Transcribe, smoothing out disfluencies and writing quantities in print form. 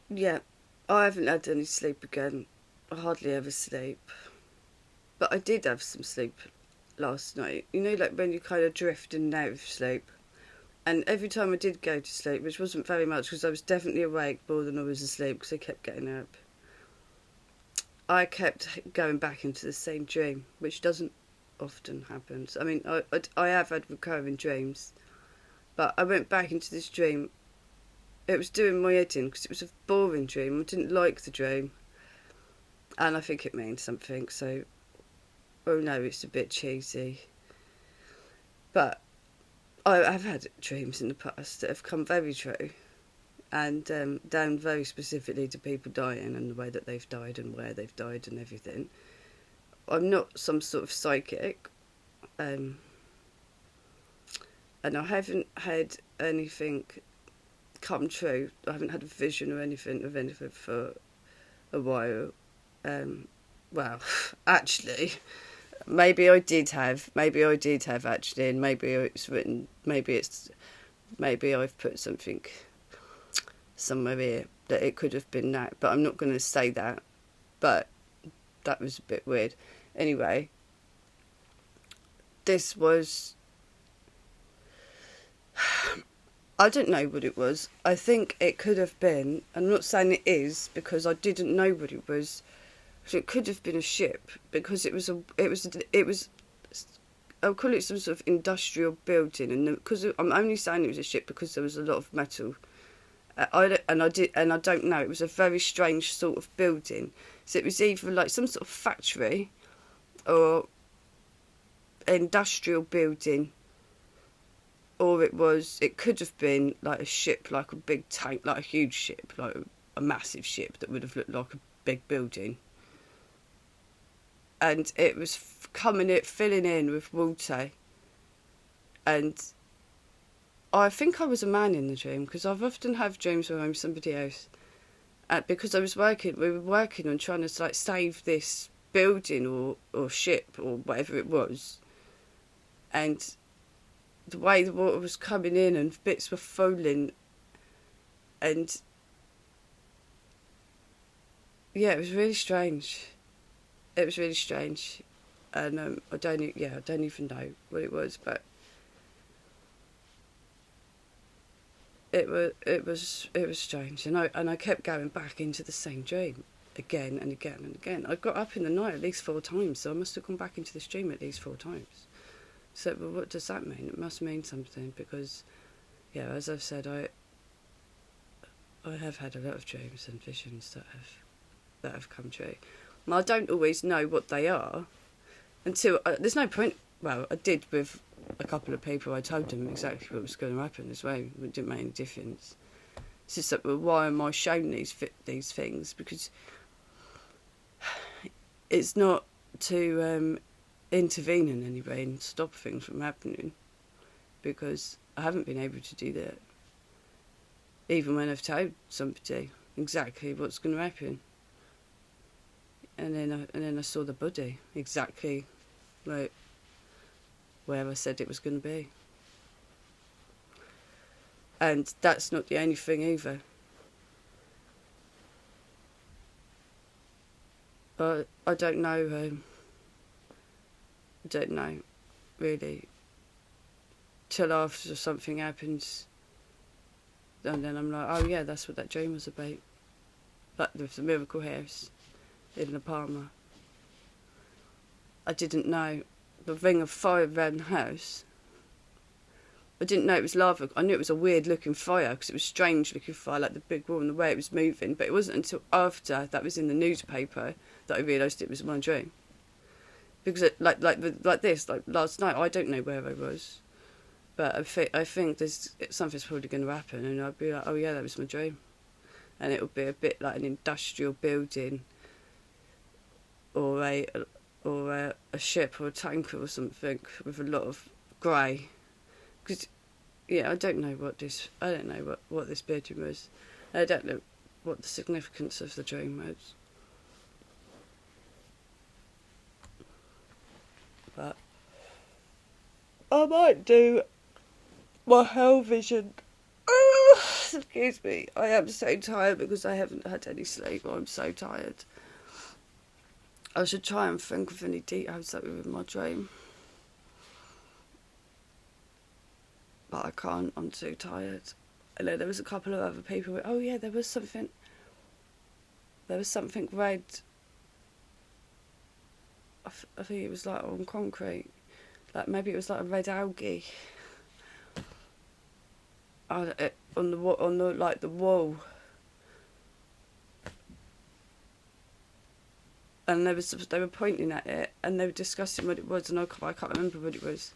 Yeah, I haven't had any sleep again. I hardly ever sleep. But I did have some sleep last night. You know, like when you kind of drift in and out of sleep. And every time I did go to sleep, which wasn't very much because I was definitely awake more than I was asleep because I kept getting up, I kept going back into the same dream, which doesn't often happen. I mean, I have had recurring dreams, but I went back into this dream. It was doing my head in because it was a boring dream. I didn't like the dream, and I think it means something. So, oh no, it's a bit cheesy, but I have had dreams in the past that have come very true, and down very specifically to people dying and the way that they've died and where they've died and everything. I'm not some sort of psychic, um, and I haven't had anything come true. I haven't had a vision or anything of anything for a while. Well, actually, maybe I did have actually, and maybe it's written, maybe I've put something somewhere here that it could have been that, but I'm not going to say that. But that was a bit weird. Anyway, this was, I don't know what it was. I think it could have been, I'm not saying it is because I didn't know what it was. So it could have been a ship because it was I'll call it some sort of industrial building, and because I'm only saying it was a ship because there was a lot of metal. I don't know. It was a very strange sort of building. So it was either like some sort of factory or industrial building, or it could have been like a ship, like a big tank, like a huge ship, like a massive ship that would have looked like a big building. And it was filling in with water. And I think I was a man in the dream because I've often had dreams where I'm somebody else. Because we were working on trying to like save this building or ship or whatever it was. And the way the water was coming in and bits were falling, and yeah, it was really strange. It was really strange, and I don't even know what it was, but it was strange, and I kept going back into the same dream again and again and again. I got up in the night at least 4 times, so I must have gone back into this dream at least 4 times. So, well, what does that mean? It must mean something because, yeah, as I've said, I have had a lot of dreams and visions that have come true. I don't always know what they are until there's no point. Well, I did with a couple of people. I told them exactly what was going to happen as well. It didn't make any difference. It's just that, well, why am I shown these things? Because it's not to intervene in any way and stop things from happening, because I haven't been able to do that. Even when I've told somebody exactly what's going to happen. And then I saw the body exactly like where I said it was going to be. And that's not the only thing either. But I don't know. I don't know really till after something happens, and then I'm like, oh yeah, that's what that dream was about. Like with the miracle house in La Palma. I didn't know the ring of fire around the house. I didn't know it was lava. I knew it was a weird looking fire because it was strange looking fire, like the big wall and the way it was moving. But it wasn't until after that was in the newspaper that I realised it was my dream. Because like last night, I don't know where I was, but I think something's probably going to happen, and I'd be like, oh yeah, that was my dream, and it would be a bit like an industrial building, or a ship or a tanker or something with a lot of grey. Because yeah, I don't know what this building was. I don't know what the significance of the dream was. But I might do my hell vision Excuse me. I am so tired because I haven't had any sleep. I'm so tired. I should try and think of any details that were in my dream. But I can't. I'm too tired. And then there was a couple of other people. Oh yeah, there was something. There was something red. I think it was like on concrete. Like maybe it was like a red algae. On the like the wall. And they were pointing at it and they were discussing what it was, and I can't remember what it was.